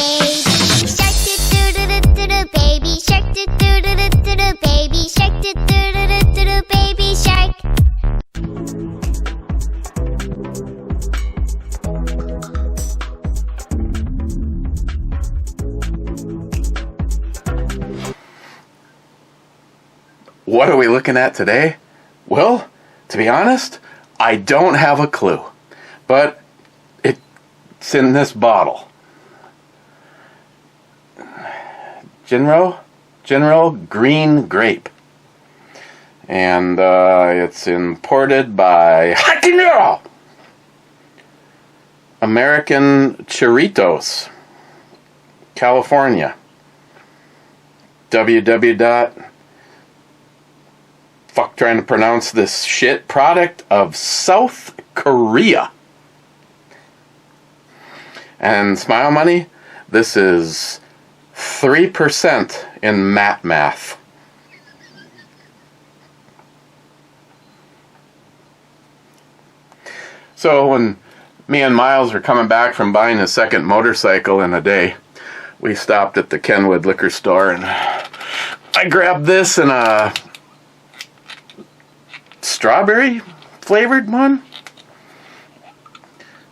baby shark, do-do-do-do-do, baby shark, do-do-do-do-do, baby shark. What are we looking at today? Well, to be honest, I don't have a clue. But it's in this bottle. JINRO Green Grape. And it's imported by American Churritos, California. Trying to pronounce this shit product of South Korea. And smile money, this is 3% in math. So when me and Miles were coming back from buying a second motorcycle in a day, we stopped at the Kenwood liquor store and I grabbed this in a strawberry flavored one.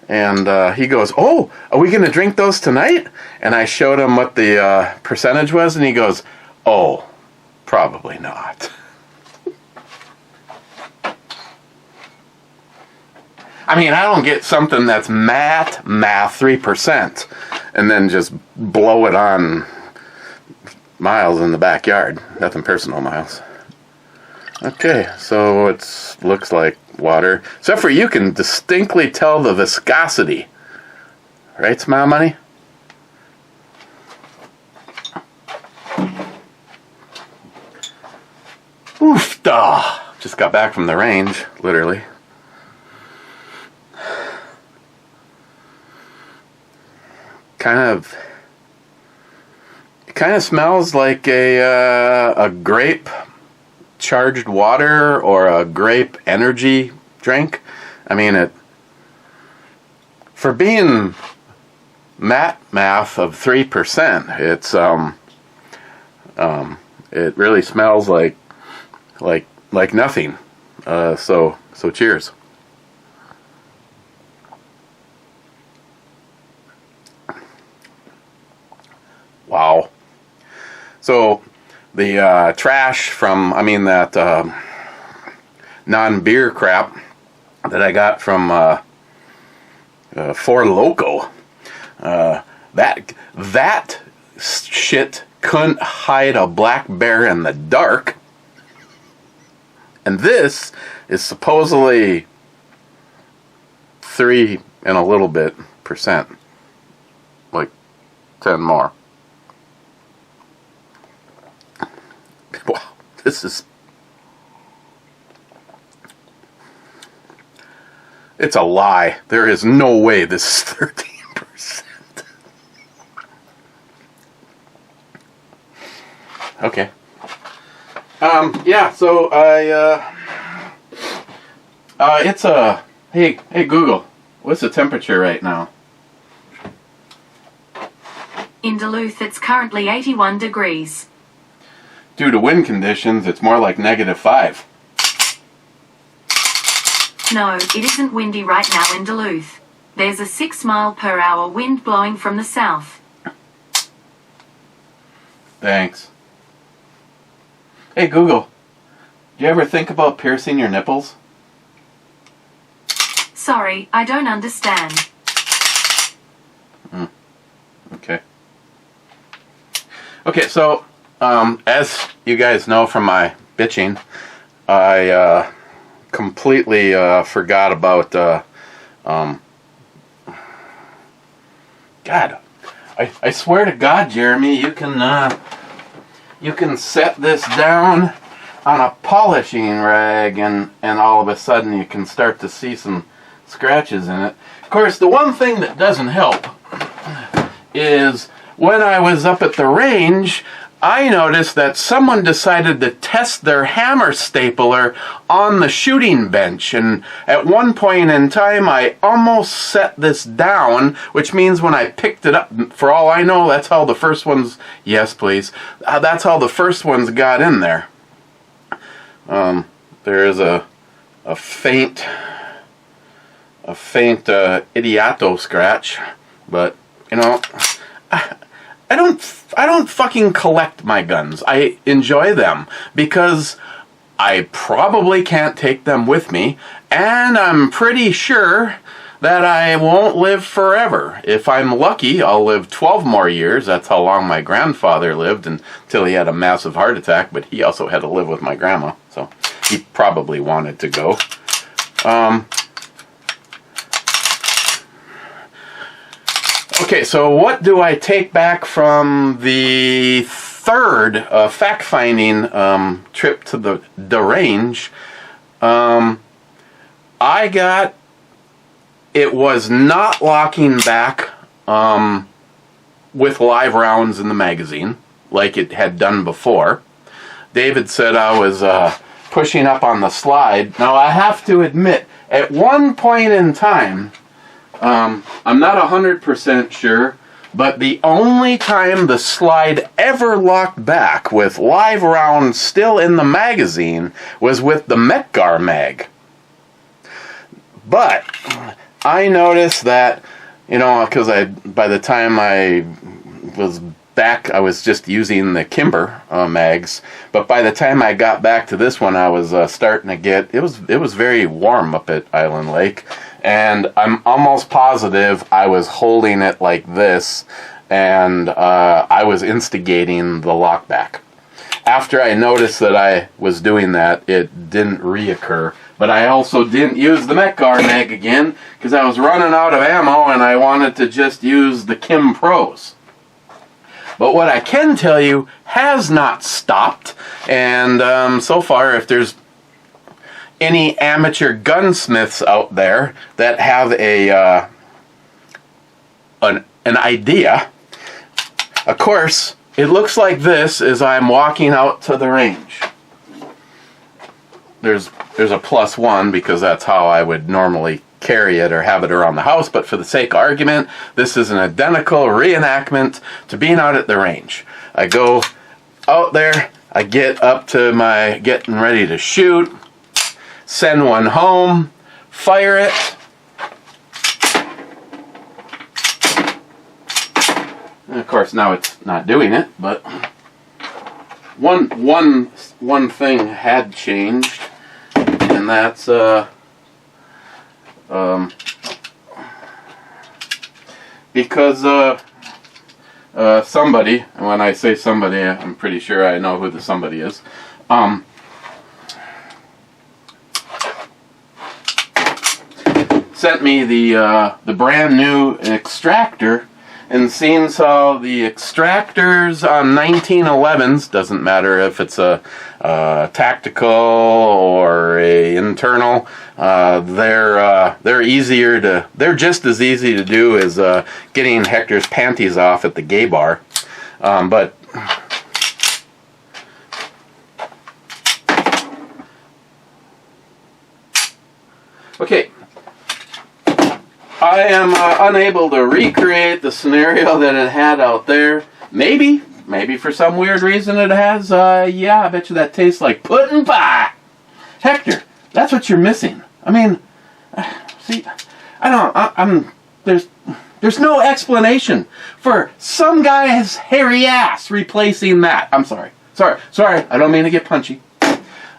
And he goes, "Oh, are we going to drink those tonight?" And I showed him what the percentage was, and he goes, "Oh, probably not." I mean, I don't get something that's math 3% and then just blow it on Miles in the backyard. Nothing personal, Miles. Okay, so it looks like water. Except for you can distinctly tell the viscosity. Right, Smile Money? Oof, duh. Just got back from the range, literally. It kind of smells like a grape charged water or a grape energy drink. I mean, for being math of 3%, it really smells like nothing. So cheers. Wow. So the trash from, that non-beer crap that I got from Four Loko, that shit couldn't hide a black bear in the dark. And this is supposedly 3 and a little bit %, like 10 more. Wow, it's a lie. There is no way this is 13%. Okay. Yeah, so it's hey Google, what's the temperature right now? In Duluth, it's currently 81 degrees. Due to wind conditions, it's more like -5. No, it isn't windy right now in Duluth. There's a 6-mile-per-hour wind blowing from the south. Thanks. Hey Google, do you ever think about piercing your nipples? Sorry, I don't understand. Okay. Okay, so as you guys know from my bitching, I completely forgot about God. I swear to God, Jeremy, you can set this down on a polishing rag and all of a sudden you can start to see some scratches in it. Of course, the one thing that doesn't help is when I was up at the range, I noticed that someone decided to test their hammer stapler on the shooting bench, and at one point in time I almost set this down, which means when I picked it up, for all I know, that's how the first ones, yes please, that's how the first ones got in there. There is a faint idioto scratch, but you know, I don't fucking collect my guns. I enjoy them because I probably can't take them with me, and I'm pretty sure that I won't live forever. If I'm lucky, I'll live 12 more years. That's how long my grandfather lived until he had a massive heart attack, but he also had to live with my grandma, so he probably wanted to go. Okay, so what do I take back from the third fact-finding trip to the range? I got, it was not locking back with live rounds in the magazine like it had done before. David said I was pushing up on the slide. Now I have to admit, at one point in time, I'm not 100% sure, but the only time the slide ever locked back with live rounds still in the magazine was with the Metgar mag. But I noticed that, you know, because by the time I was back, I was just using the Kimber mags, but by the time I got back to this one, I was starting to get, it was very warm up at Island Lake, and I'm almost positive I was holding it like this, and I was instigating the lockback. After I noticed that I was doing that, it didn't reoccur, but I also didn't use the Metgar mag again, because I was running out of ammo, and I wanted to just use the Kim Pros. But what I can tell you has not stopped, and so far, if there's any amateur gunsmiths out there that have an idea, of course, it looks like this as I'm walking out to the range. There's a +1 because that's how I would normally carry it or have it around the house, but for the sake of argument, this is an identical reenactment to being out at the range. I go out there, I get up to my getting ready to shoot, send one home, fire it, and of course now it's not doing it, but one thing had changed, and that's because somebody, and when I say somebody, I'm pretty sure I know who the somebody is, sent me the brand new extractor, and seeing how the extractors on 1911s, doesn't matter if it's a tactical or a internal, they're easier to, they're just as easy to do as getting Hector's panties off at the gay bar, but okay. I am unable to recreate the scenario that it had out there. Maybe for some weird reason it has, yeah, I bet you that tastes like pudding pie. Hector, that's what you're missing. I mean, see, there's no explanation for some guy's hairy ass replacing that. I'm sorry, I don't mean to get punchy.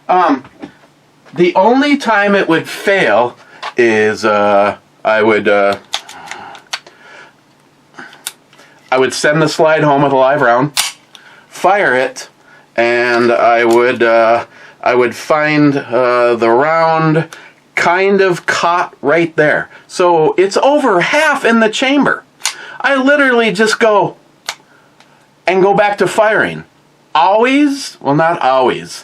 The only time it would fail is, I would send the slide home with a live round, fire it, and I would find the round kind of caught right there. So it's over half in the chamber. I literally just go and go back to firing. Always, well, not always,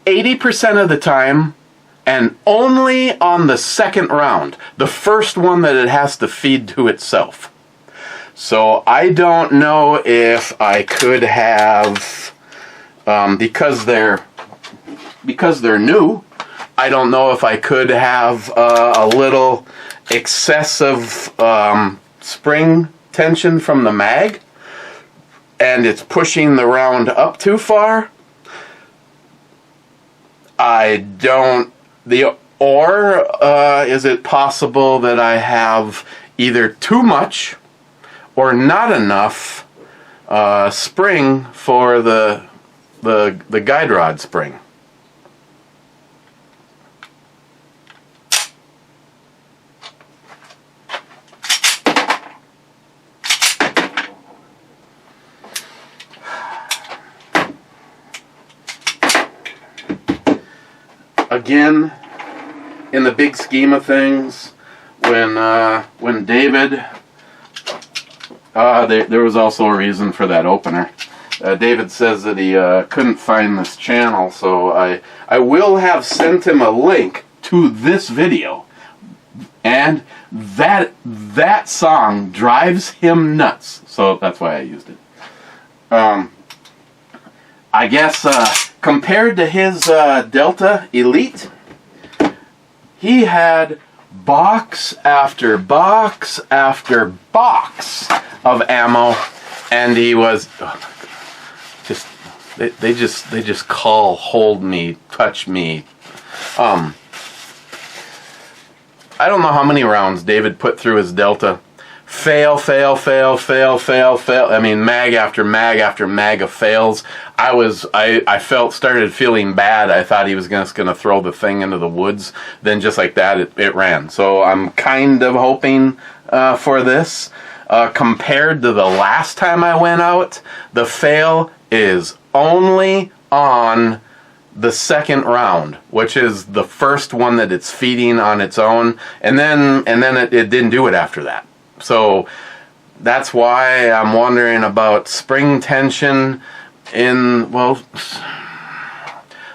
80% of the time, and only on the second round, the first one that it has to feed to itself. So I don't know if I could have, because they're new, I don't know if I could have a little excessive spring tension from the mag, and it's pushing the round up too far. Or is it possible that I have either too much or not enough spring for the guide rod spring? Again, in the big scheme of things, when David, there was also a reason for that opener. David says that he couldn't find this channel, so I will have sent him a link to this video, and that song drives him nuts, so that's why I used it. I guess compared to his Delta Elite, he had box after box after box of ammo, and he was they just call, hold me, touch me. I don't know how many rounds David put through his Delta. Fail. I mean, mag after mag after mag of fails. Started feeling bad. I thought he was just going to throw the thing into the woods. Then just like that, it ran. So I'm kind of hoping for this. Compared to the last time I went out, the fail is only on the second round, which is the first one that it's feeding on its own, and then it didn't do it after that. So that's why I'm wondering about spring tension in, well,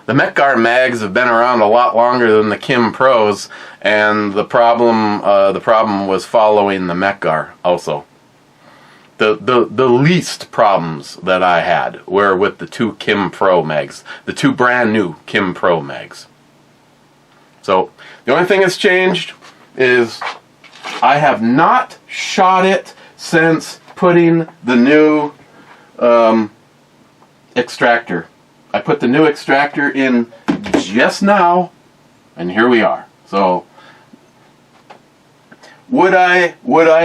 the Metgar mags have been around a lot longer than the Kim Pros, and the problem was following the Metgar also. The least problems that I had were with the two Kim Pro mags, the two brand new Kim Pro mags. So the only thing that's changed is I have not shot it since putting the new extractor. I put the new extractor in just now, and here we are. So would I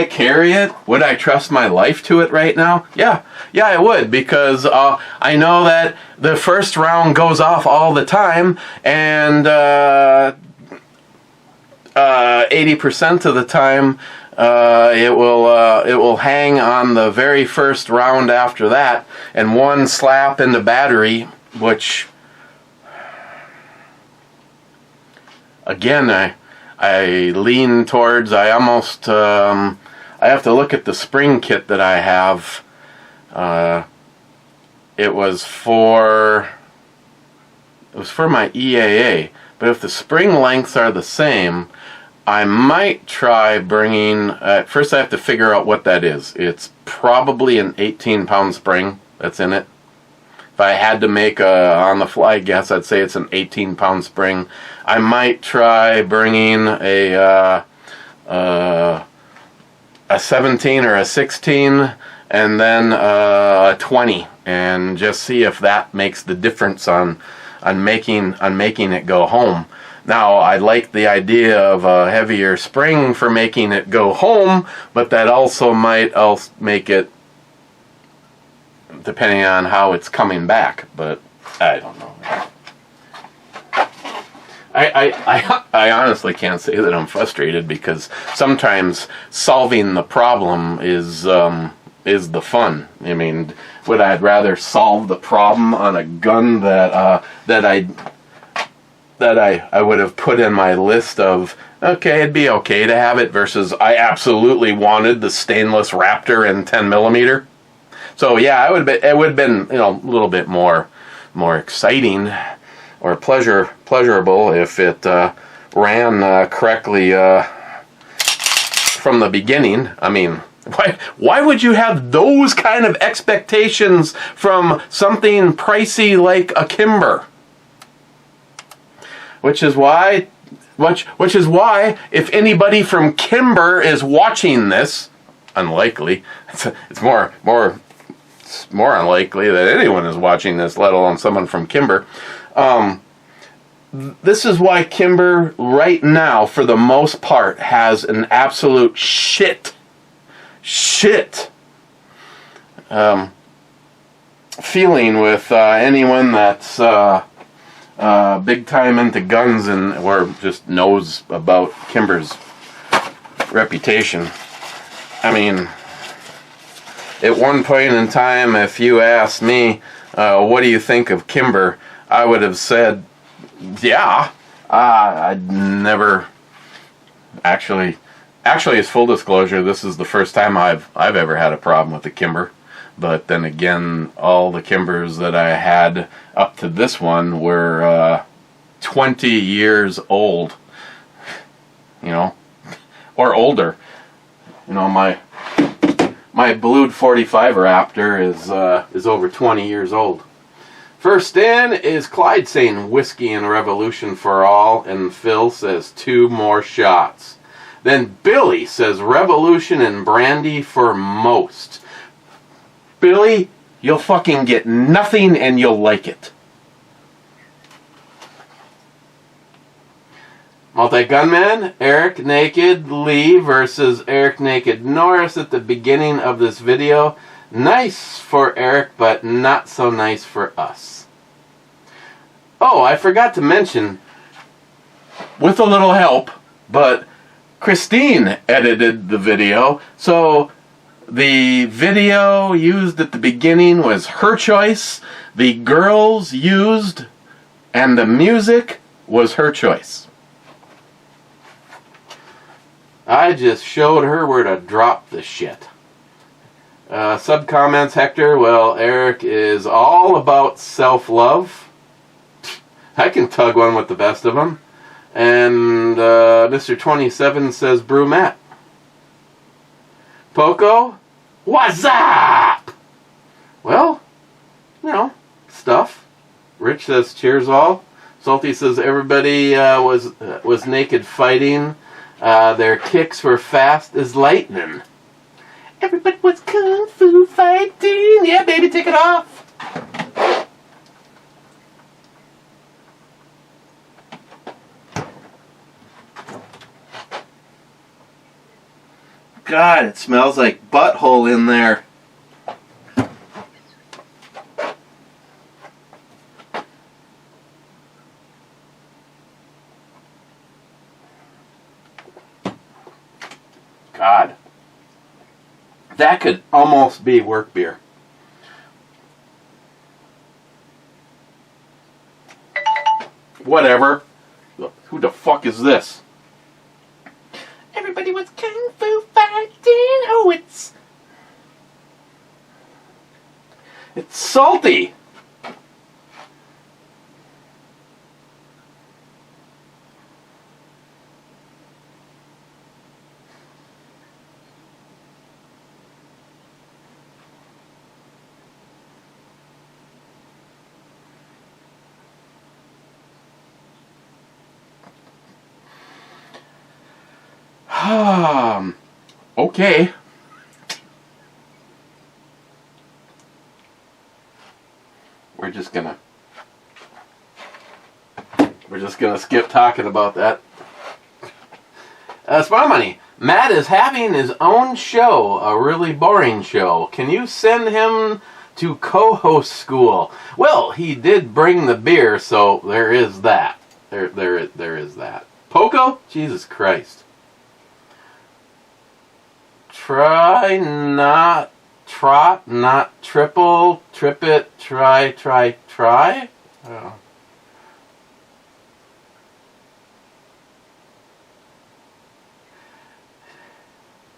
carry it? Would I trust my life to it right now? Yeah, I would, because I know that the first round goes off all the time, and 80% of the time it will hang on the very first round after that, and one slap in the battery, which again I lean towards. I almost I have to look at the spring kit that I have. It was for my EAA, but if the spring lengths are the same, I might try bringing, first I have to figure out what that is. It's probably an 18-pound spring that's in it. If I had to make a on-the-fly guess, I'd say it's an 18-pound spring. I might try bringing a 17 or a 16 and then a 20, and just see if that makes the difference on making it go home. Now, I like the idea of a heavier spring for making it go home, but that also might make it, depending on how it's coming back, but I don't know. I honestly can't say that I'm frustrated, because sometimes solving the problem is the fun. I mean, would I rather solve the problem on a gun that I would have put in my list of, okay, it'd be okay to have it, versus I absolutely wanted the stainless Raptor in 10mm. So yeah, it would have been a little bit more exciting or pleasurable if it ran correctly from the beginning. I mean, Why would you have those kind of expectations from something pricey like a Kimber? Which is why, if anybody from Kimber is watching this, unlikely. It's more unlikely that anyone is watching this, let alone someone from Kimber. This is why Kimber right now, for the most part, has an absolute shit feeling with anyone that's big time into guns and or just knows about Kimber's reputation. I mean, at one point in time, if you asked me, what do you think of Kimber, I would have said, yeah. I'd never actually, as full disclosure, this is the first time I've ever had a problem with the Kimber. But then again, all the Kimbers that I had up to this one were 20 years old, or older. My blued 45 Raptor is over 20 years old. First in is Clyde saying whiskey and revolution for all, and Phil says 2 more shots. Then Billy says revolution and brandy for most. Billy, you'll fucking get nothing and you'll like it. Multi-gunman, Eric Naked Lee versus Eric Naked Norris at the beginning of this video. Nice for Eric, but not so nice for us. Oh, I forgot to mention, with a little help, but Christine edited the video, so the video used at the beginning was her choice, the girls used, and the music was her choice. I just showed her where to drop the shit. Sub-comments, Hector, well, Eric is all about self-love. I can tug one with the best of them. And Mr. 27 says brunette. Poco, what's up? Well, stuff. Rich says cheers all. Salty says everybody was naked fighting. Their kicks were fast as lightning. Everybody was kung fu fighting. Yeah, baby, take it off. God, it smells like butthole in there. God. That could almost be work beer. Whatever. Who the fuck is this? Everybody was kung fu fighting. Oh, it's salty. Okay. We're just gonna skip talking about that. Smart Money. Matt is having his own show, a really boring show. Can you send him to co-host school? Well, he did bring the beer, so there is that. There is that. Poco? Jesus Christ. Try not trot, not triple, trip it, try. Oh.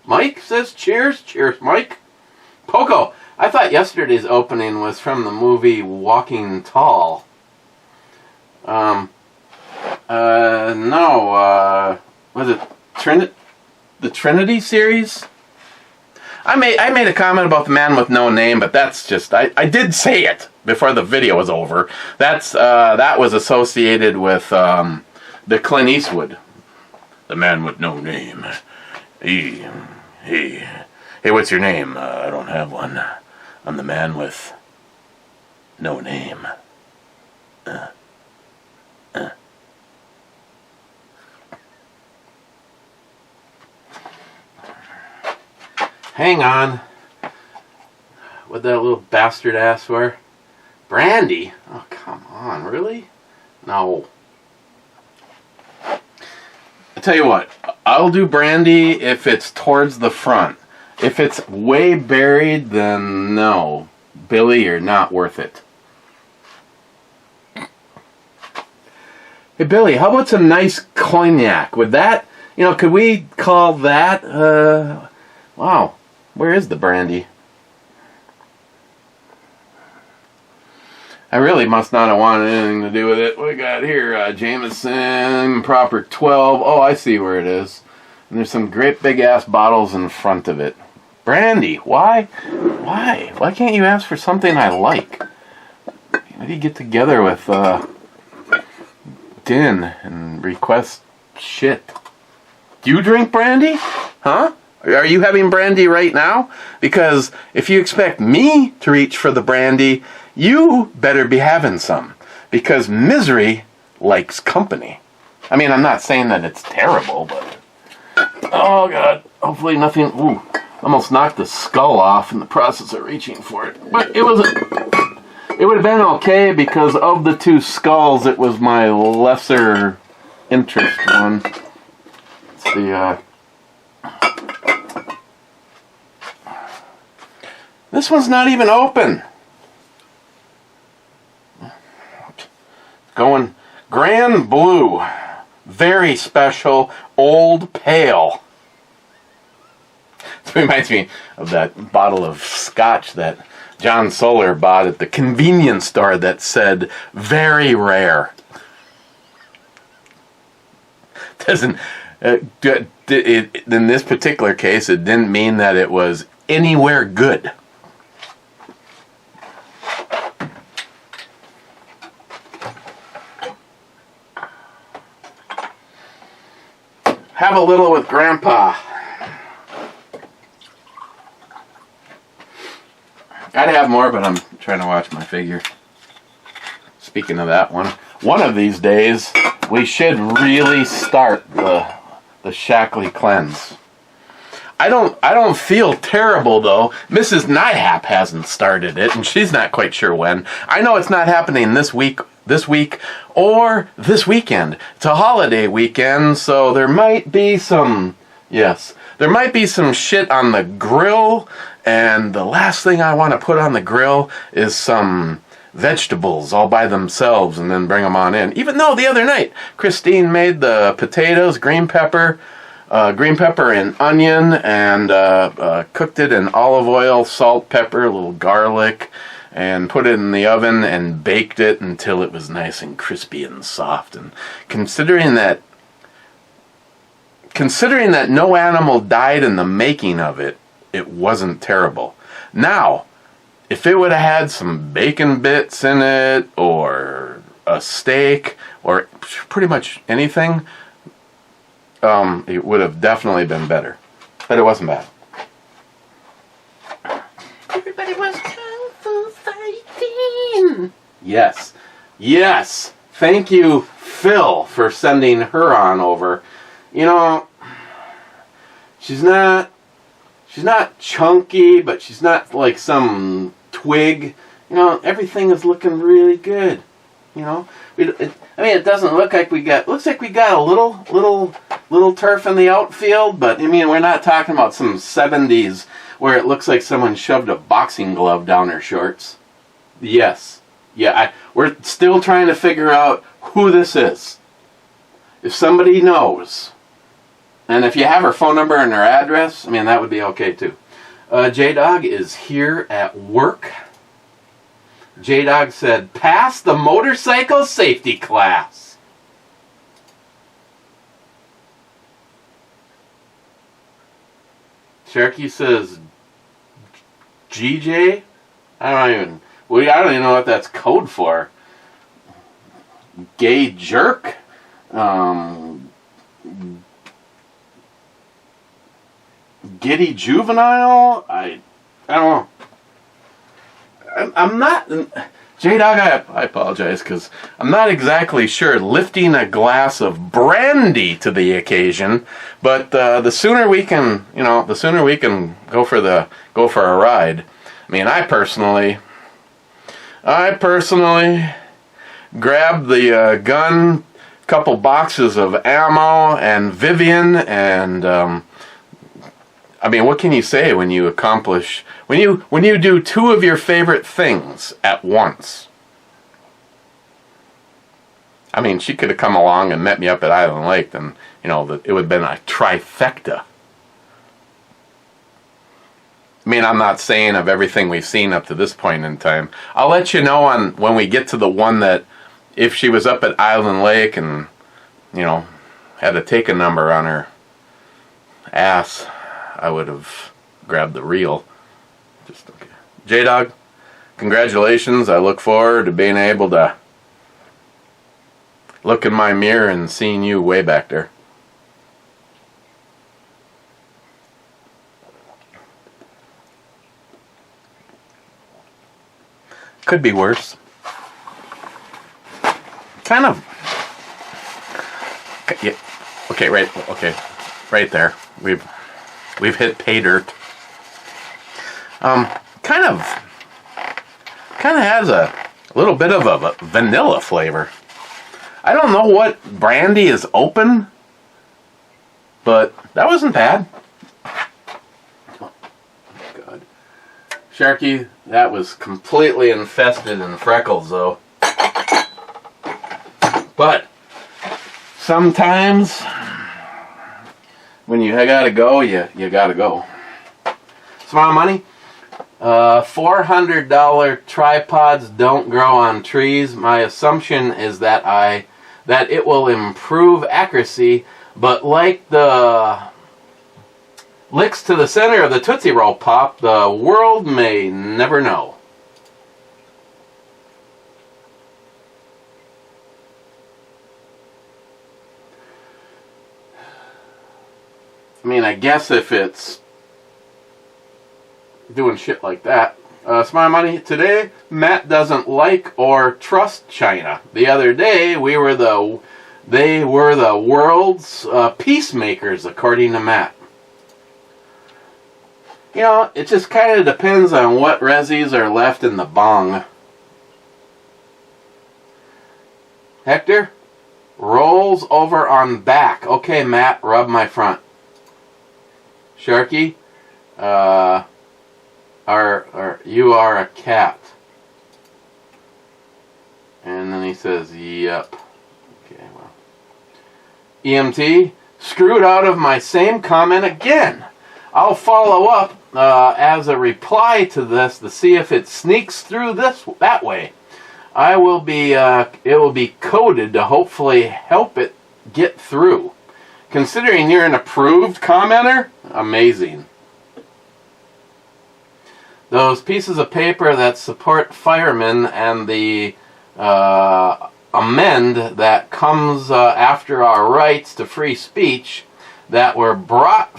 Mike says cheers. Cheers, Mike. Poco, I thought yesterday's opening was from the movie Walking Tall. No, was it the Trinity series? I made a comment about the man with no name, but that's just I did say it before the video was over. That was associated with the Clint Eastwood, the man with no name. Hey, what's your name? I don't have one. I'm the man with no name. Hang on. What that little bastard asked for? Brandy? Oh, come on, really? No. I tell you what, I'll do brandy if it's towards the front. If it's way buried, then no. Billy, you're not worth it. Hey, Billy, how about some nice cognac? Would that, could we call that, wow, where is the brandy? I really must not have wanted anything to do with it. What we got here? Jameson, proper 12. Oh, I see where it is. And there's some great big-ass bottles in front of it. Brandy, why? Why? Why can't you ask for something I like? Maybe you get together with Din and request shit. Do you drink brandy? Huh? Are you having brandy right now? Because if you expect me to reach for the brandy, you better be having some. Because misery likes company. I mean, I'm not saying that it's terrible, but... Oh, God. Hopefully nothing... Ooh, almost knocked the skull off in the process of reaching for it. But it would have been okay because of the two skulls, it was my lesser interest one. It's the... This one's not even open. Going Grand Blue. Very special. Old Pale. It reminds me of that bottle of scotch that John Soler bought at the convenience store that said, very rare. Doesn't... in this particular case, it didn't mean that it was anywhere good. Have a little with Grandpa. I'd have more, but I'm trying to watch my figure. Speaking of that one of these days, we should really start the Shackley cleanse. I don't feel terrible, though. Mrs. Nyhap hasn't started it, and she's not quite sure when. I know it's not happening this week, or this weekend. It's a holiday weekend, so there might be some, there might be some shit on the grill, and the last thing I want to put on the grill is some vegetables all by themselves and then bring them on in. Even though the other night, Christine made the potatoes, green pepper and onion, and cooked it in olive oil, salt, pepper, a little garlic, and put it in the oven and baked it until it was nice and crispy and soft. And considering that no animal died in the making of it, it wasn't terrible. Now, if it would have had some bacon bits in it, or a steak, or pretty much anything, it would have definitely been better. But it wasn't bad. Everybody was kung fu fighting. Yes. Yes. Thank you, Phil, for sending her on over. She's not chunky, but she's not like some twig. Everything is looking really good. It doesn't look like looks like we got a little turf in the outfield, but we're not talking about some 70s where it looks like someone shoved a boxing glove down her shorts. Yes. Yeah, we're still trying to figure out who this is. If somebody knows, and if you have her phone number and her address, that would be okay too. J-Dog is here at work. J-Dog said, pass the motorcycle safety class. Sharky says, GJ? I don't even know what that's code for. Gay jerk? Giddy juvenile? I don't know. I'm not... J-Dog, I apologize, because I'm not exactly sure lifting a glass of brandy to the occasion, but the sooner we can, go for a ride. I mean, I personally grabbed the gun, couple boxes of ammo, and Vivian, and I mean, what can you say when you do two of your favorite things at once? I mean, she could have come along and met me up at Island Lake, then, it would have been a trifecta. I mean, I'm not saying of everything we've seen up to this point in time. I'll let you know when we get to the one that, if she was up at Island Lake and, had a take a number on her ass, I would have grabbed the reel. Just okay. J-Dog, congratulations. I look forward to being able to look in my mirror and seeing you way back there. Could be worse. Kind of. Yeah. Okay, right. Okay, right there. We've hit pay dirt. Kind of has a little bit of a vanilla flavor. I don't know what brandy is open, but that wasn't bad. Oh, God. Sharky, that was completely infested in freckles, though. But sometimes when you gotta go, you gotta go. Smile money. $400 tripods don't grow on trees. My assumption is that it will improve accuracy, but like the licks to the center of the Tootsie Roll Pop, the world may never know. I mean, I guess if it's doing shit like that. Smile money. Today, Matt doesn't like or trust China. The other day, they were the world's peacemakers, according to Matt. It just kind of depends on what resis are left in the bong. Hector, rolls over on back. Okay, Matt, rub my front. Sharky, you are a cat. And then he says, yep. Okay, well. EMT, screwed out of my same comment again. I'll follow up as a reply to this to see if it sneaks through that way. It will be coded to hopefully help it get through. Considering you're an approved commenter, amazing. Those pieces of paper that support firemen and the amend that comes after our rights to free speech that were bought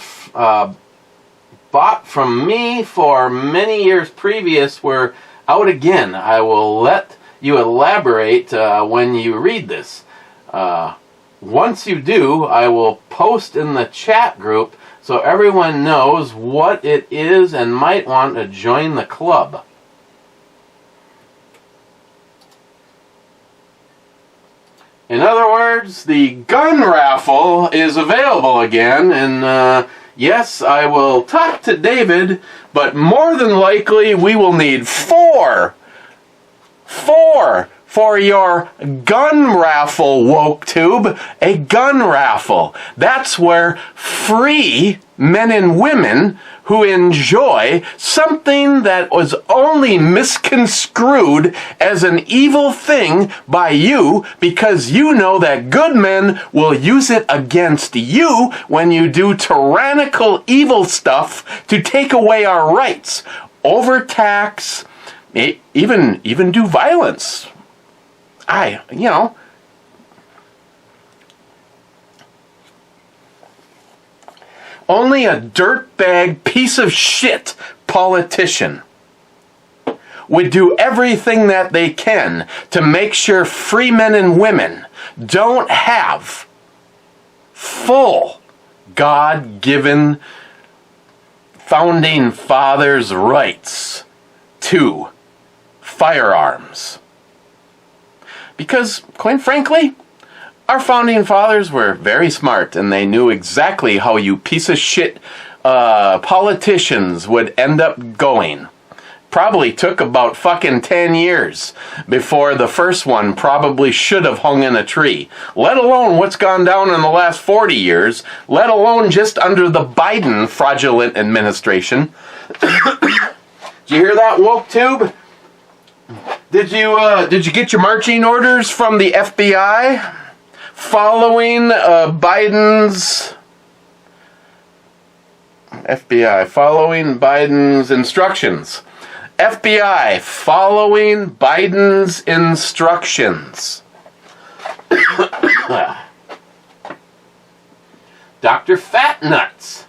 from me for many years previous were out again. I will let you elaborate when you read this. Once you do, I will post in the chat group so everyone knows what it is and might want to join the club. In other words, the gun raffle is available again, and yes, I will talk to David, but more than likely we will need four for your gun raffle, WokeTube. A gun raffle. That's where free men and women who enjoy something that was only misconstrued as an evil thing by you because you know that good men will use it against you when you do tyrannical evil stuff to take away our rights. overtax, even do violence. Only a dirtbag piece of shit politician would do everything that they can to make sure free men and women don't have full God-given founding fathers' rights to firearms. Because, quite frankly, our founding fathers were very smart, and they knew exactly how you piece of shit politicians would end up going. Probably took about fucking 10 years before the first one probably should have hung in a tree. Let alone what's gone down in the last 40 years, let alone just under the Biden fraudulent administration. Did you hear that, woke tube? Did you get your marching orders from the FBI? Following Biden's instructions. FBI following Biden's instructions. Dr. Fatnuts.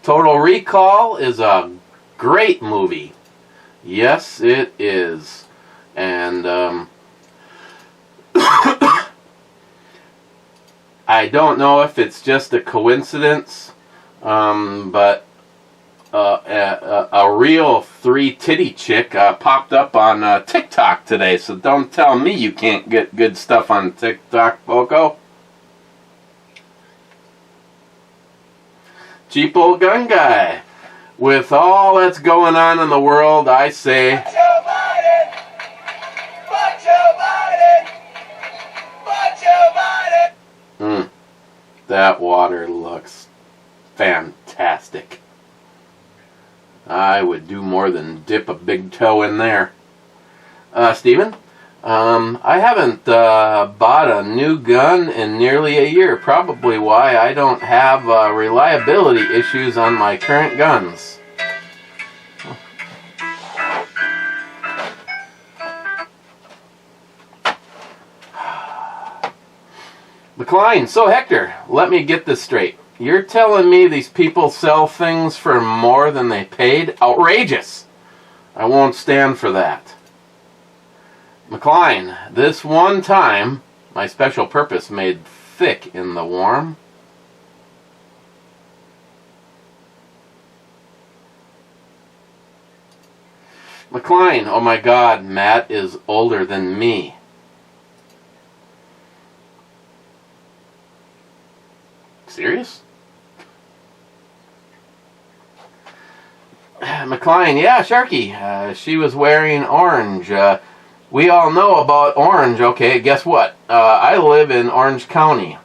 Total Recall is a great movie. Yes, it is. And I don't know if it's just a coincidence, but a real three-titty chick popped up on TikTok today, so don't tell me you can't get good stuff on TikTok, Poco. Cheap old gun guy. With all that's going on in the world, I say... Fuck Joe Biden! Fuck Joe Biden! Fuck Joe Biden! That water looks fantastic. I would do more than dip a big toe in there. Steven? I haven't bought a new gun in nearly a year. Probably why I don't have reliability issues on my current guns. McLean, so Hector, let me get this straight. You're telling me these people sell things for more than they paid? Outrageous! I won't stand for that. McLean, this one time, my special purpose made thick in the warm. McLean, oh my God, Matt is older than me. Serious? McLean, yeah, Sharky. She was wearing orange. We all know about orange. Okay, guess what? I live in Orange County.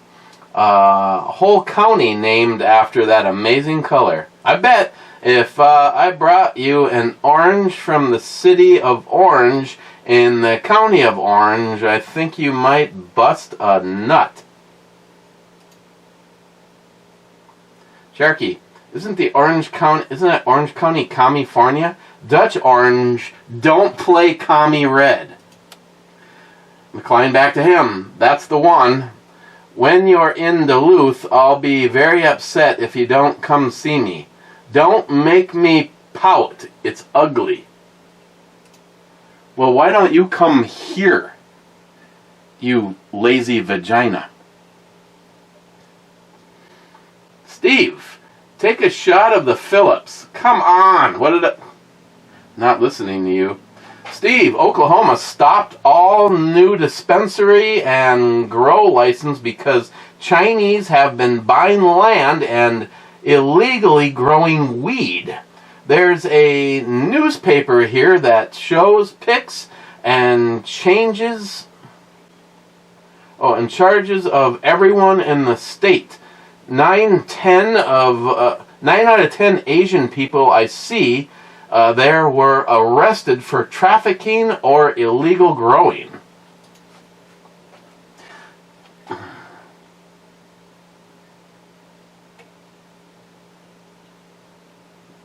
A whole county named after that amazing color. I bet if I brought you an orange from the city of Orange in the county of Orange, I think you might bust a nut. Sharky, isn't it Orange County, California? Dutch orange, don't play commie red. McLean, back to him. That's the one. When you're in Duluth, I'll be very upset if you don't come see me. Don't make me pout. It's ugly. Well, why don't you come here, you lazy vagina? Steve, take a shot of the Phillips. Come on. What did I... Not listening to you. Steve, Oklahoma stopped all new dispensary and grow license because Chinese have been buying land and illegally growing weed. There's a newspaper here that shows pics and charges of everyone in the state. 9 out of 10 Asian people I see there were arrested for trafficking or illegal growing.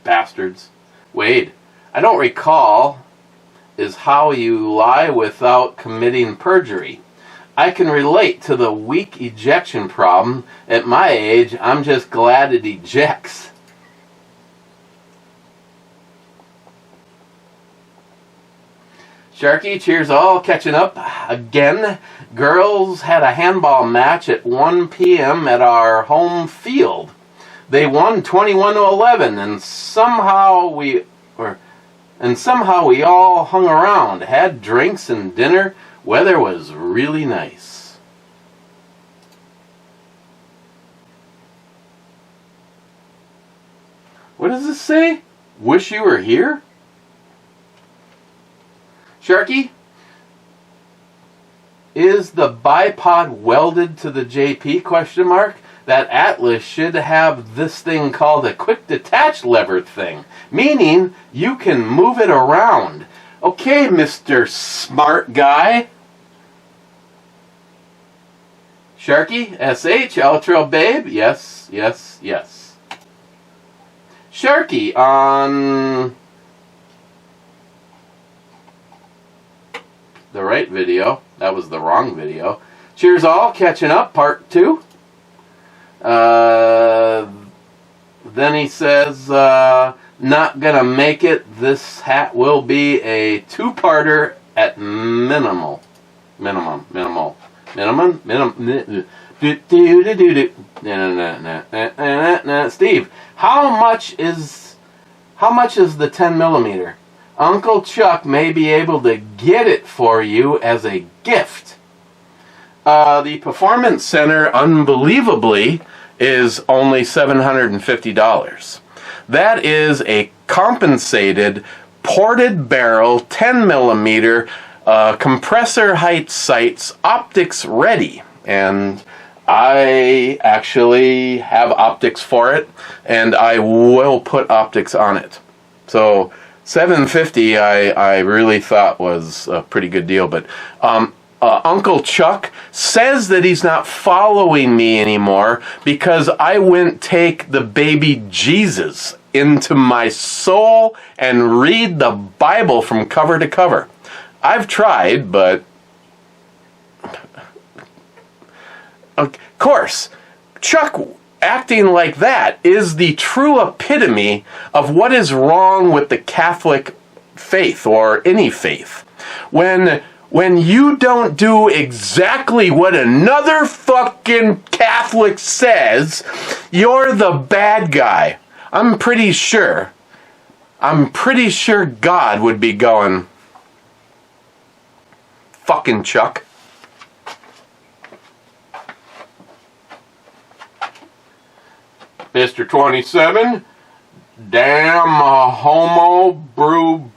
Bastards. Wade, I don't recall is how you lie without committing perjury. I can relate to the weak ejection problem. At my age, I'm just glad it ejects. Sharky, cheers all, catching up again. Girls had a handball match at 1 p.m. at our home field. They won 21-11, and somehow we all hung around, had drinks and dinner. Weather was really nice. What does this say? Wish you were here? Sharky, is the bipod welded to the JP, question mark? That Atlas should have this thing called a quick detach lever thing, meaning you can move it around. Okay, Mr. Smart Guy. Sharky, SH, Outro Babe, yes, yes, yes. Sharky, on the right video. That was the wrong video. Cheers all, catching up, part 2. Then he says, not gonna make it. This hat will be a 2-parter at minimal. Steve, how much is the 10 millimeter? Uncle Chuck may be able to get it for you as a gift. The Performance Center, unbelievably, is only $750. That is a compensated, ported barrel, 10 millimeter, compressor height sights, optics ready. And I actually have optics for it, and I will put optics on it. So $750 I really thought was a pretty good deal, but Uncle Chuck says that he's not following me anymore because I wouldn't take the baby Jesus into my soul and read the Bible from cover to cover. I've tried, but of course, Chuck acting like that is the true epitome of what is wrong with the Catholic faith or any faith. When you don't do exactly what another fucking Catholic says, you're the bad guy. I'm pretty sure God would be going, fucking Chuck. Mr. 27, damn homo brew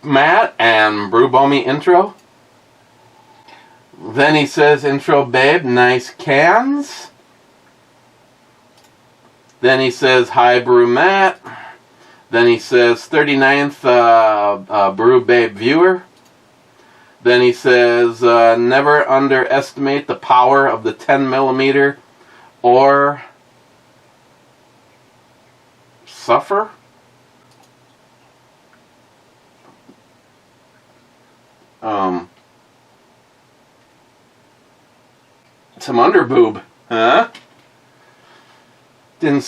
Matt and brew Bomi intro. Then he says, intro babe, nice cans. Then he says, hi brew Matt. Then he says, 39th brew babe viewer. Then he says, never underestimate the power of the 10 millimeter or suffer. Some underboob, huh? Din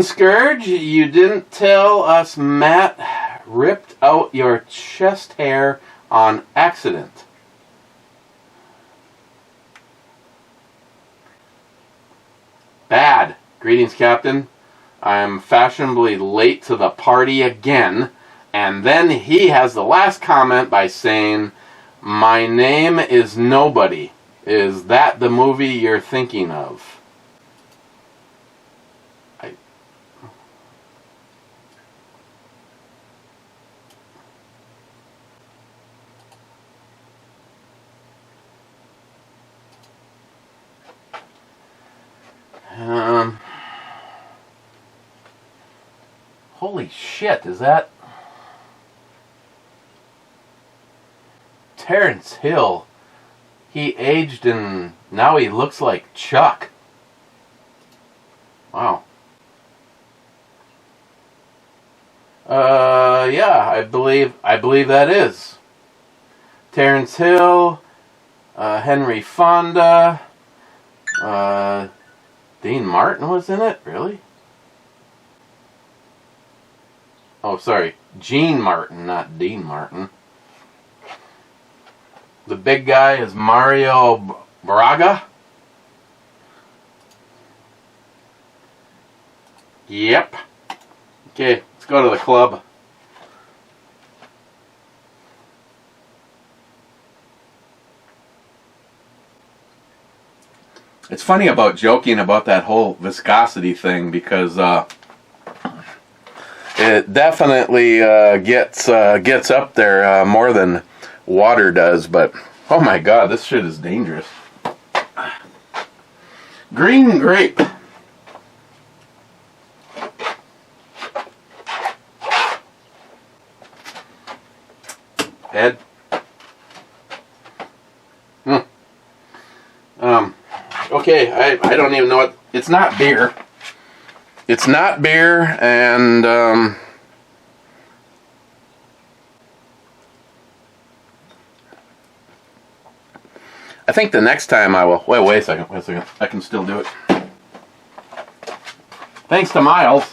Scourge, you didn't tell us Matt ripped out your chest hair on accident. Bad. Greetings, Captain. I'm fashionably late to the party again. And then he has the last comment by saying, my name is Nobody. Is that the movie you're thinking of? Holy shit, is that Terrence Hill? He aged and now he looks like Chuck. Wow. yeah, I believe that is. Terrence Hill, Henry Fonda, Dean Martin was in it? Really? Oh, sorry. Gene Martin, not Dean Martin. The big guy is Mario Braga. Yep. Okay, let's go to the club. It's funny about joking about that whole viscosity thing because it definitely gets up there more than water does. But oh my God, this shit is dangerous. Green grape. Ed. Okay, I don't even know what. It's not beer. It's not beer, and I think the next time I will. Wait a second. I can still do it. Thanks to Miles.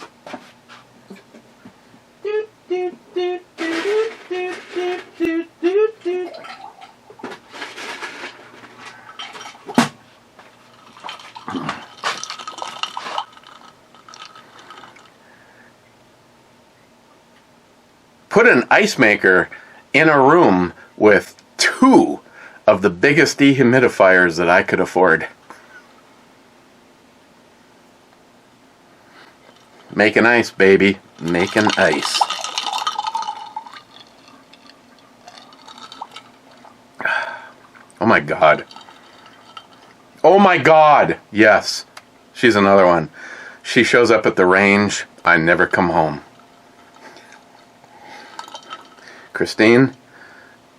Put an ice maker in a room with 2 of the biggest dehumidifiers that I could afford. Making ice, baby. Making ice. Oh my God. Oh my God. Yes. She's another one. She shows up at the range. I never come home. Christine,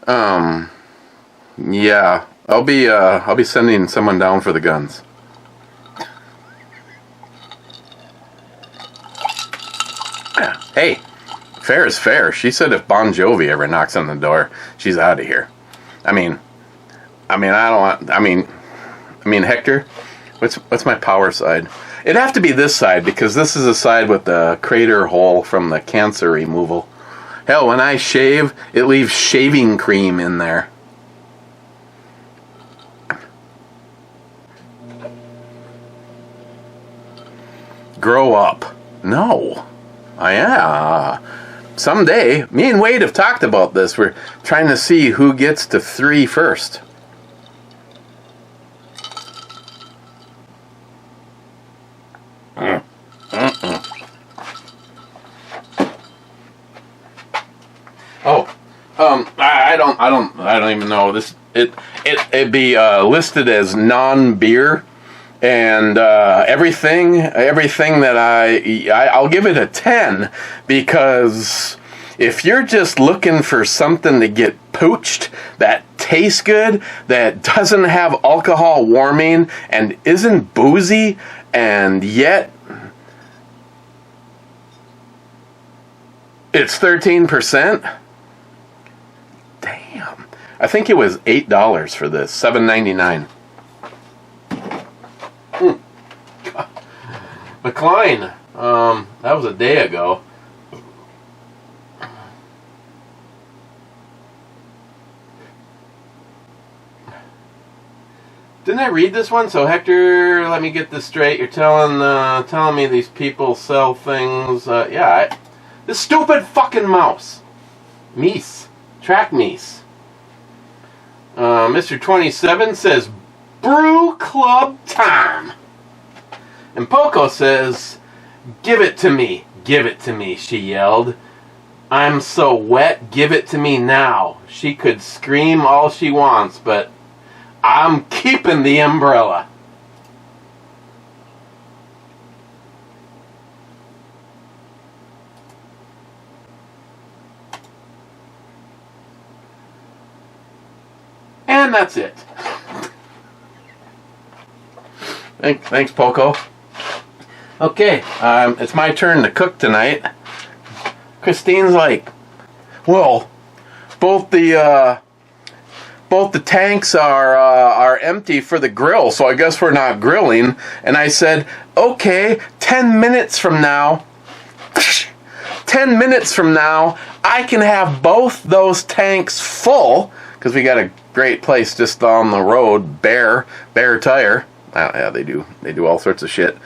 yeah, I'll be sending someone down for the guns. Hey, fair is fair. She said if Bon Jovi ever knocks on the door, she's out of here. I mean, Hector, what's my power side? It'd have to be this side because this is the side with the crater hole from the cancer removal. Hell, when I shave, it leaves shaving cream in there. Grow up. No. Someday, me and Wade have talked about this. We're trying to see who gets to 3 first. I don't even know this. It'd be listed as non-beer, and everything that I'll give it a 10 because if you're just looking for something to get pooched that tastes good, that doesn't have alcohol warming and isn't boozy, and yet it's 13%. Damn. I think it was $8 for this. $7.99. McLean. That was a day ago. Didn't I read this one? So Hector, let me get this straight. You're telling me these people sell things. This stupid fucking mouse. Meese. Track meese. Mr. 27 says, brew club time. And Poco says, give it to me, she yelled. I'm so wet, give it to me now. She could scream all she wants, but I'm keeping the umbrella. And that's it. Thanks, Poco. Okay, it's my turn to cook tonight. Christine's like, well, both the tanks are empty for the grill, so I guess we're not grilling. And I said, okay, 10 minutes from now, 10 minutes from now, I can have both those tanks full, because we got a great place just down the road, Bear Tire. Yeah, they do all sorts of shit.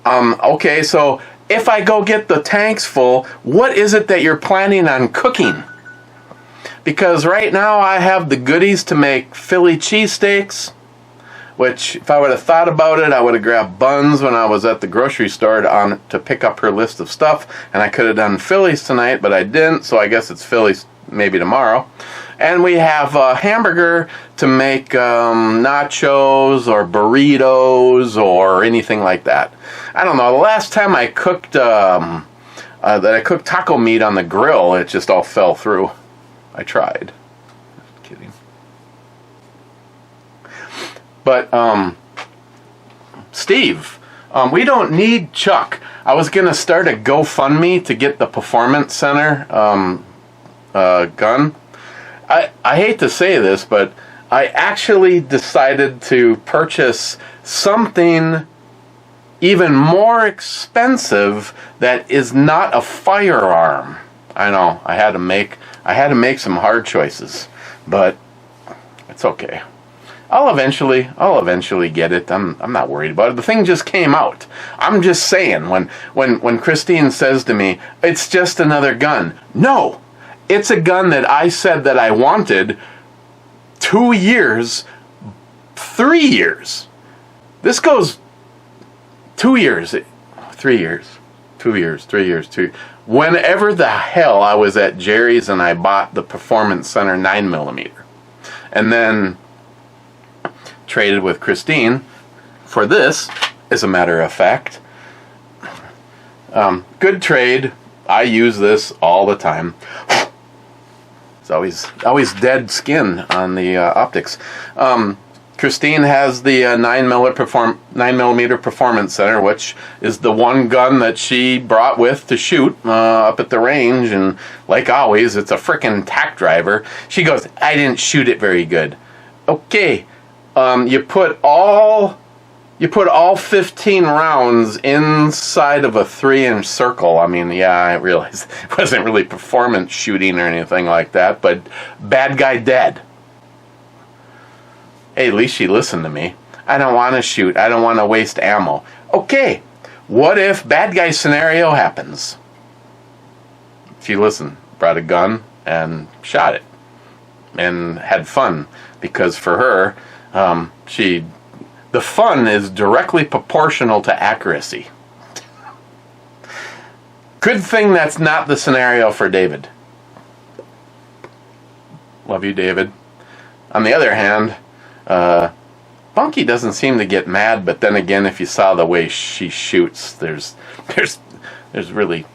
Okay, so if I go get the tanks full, what is it that you're planning on cooking? Because right now I have the goodies to make Philly cheesesteaks, which if I would have thought about it, I would have grabbed buns when I was at the grocery store to pick up her list of stuff, and I could have done Phillies tonight, but I didn't, so I guess it's Phillies maybe tomorrow. And we have a hamburger to make nachos or burritos or anything like that. I don't know. The last time I cooked taco meat on the grill, it just all fell through. I tried. Just kidding. But Steve, we don't need Chuck. I was gonna start a GoFundMe to get the Performance Center gun. I hate to say this, but I actually decided to purchase something even more expensive that is not a firearm. I know, I had to make some hard choices, but it's okay. I'll eventually get it. I'm not worried about it. The thing just came out. I'm just saying, when Christine says to me, it's just another gun. No, it's a gun that I said that I wanted 2 years, 3 years. This goes 2 years, 3 years, 2 years, 3 years, 2 years. Whenever the hell I was at Jerry's and I bought the Performance Center 9mm. And then traded with Christine for this, as a matter of fact. Good trade. I use this all the time. It's always dead skin on the optics. Christine has the 9mm Performance Center, which is the one gun that she brought with to shoot up at the range, and like always, it's a frickin' tack driver. She goes, I didn't shoot it very good. Okay, you put all 15 rounds inside of a 3-inch circle. I mean, yeah, I realize it wasn't really performance shooting or anything like that, but bad guy dead. Hey, at least she listened to me. I don't want to shoot. I don't want to waste ammo. Okay, what if bad guy scenario happens? She listened, brought a gun, and shot it. And had fun. Because for her, the fun is directly proportional to accuracy. Good thing that's not the scenario for David. Love you, David. On the other hand, Bunky doesn't seem to get mad, but then again, if you saw the way she shoots, there's really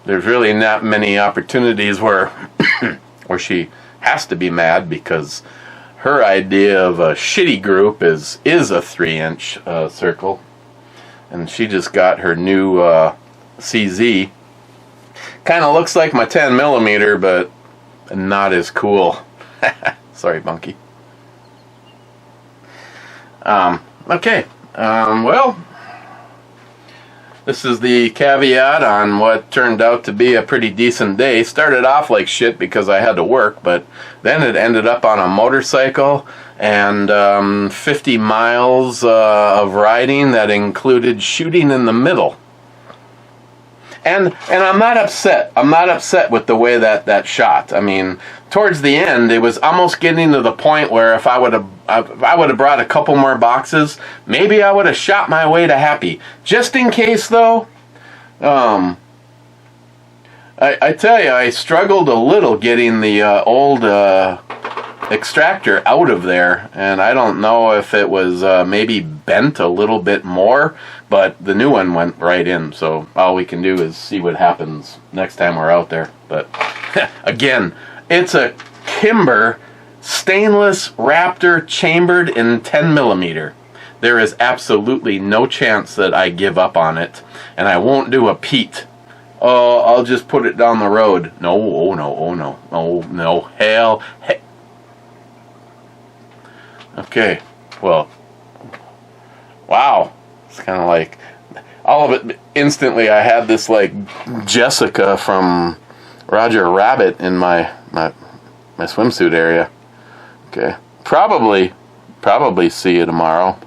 not many opportunities where where she has to be mad, because her idea of a shitty group is a 3-inch circle, and she just got her new CZ. Kind of looks like my 10mm, but not as cool. Sorry, Bunky. Okay, well, this is the caveat on what turned out to be a pretty decent day. Started off like shit because I had to work, but then it ended up on a motorcycle and 50 miles of riding that included shooting in the middle. And I'm not upset. I'm not upset with the way that shot. I mean, towards the end, it was almost getting to the point where if I would have brought a couple more boxes, maybe I would have shot my way to happy. Just in case, though, I tell you, I struggled a little getting the old extractor out of there, and I don't know if it was maybe bent a little bit more, but the new one went right in, so all we can do is see what happens next time we're out there. But again, it's a Kimber stainless Raptor chambered in 10mm. There is absolutely no chance that I give up on it, and I won't do a Pete Oh, I'll just put it down the road. No, oh no, oh no, oh no, hell. Okay, well, wow. It's kind of like, all of it, instantly I had this like Jessica from Roger Rabbit in my swimsuit area. Okay, probably see you tomorrow.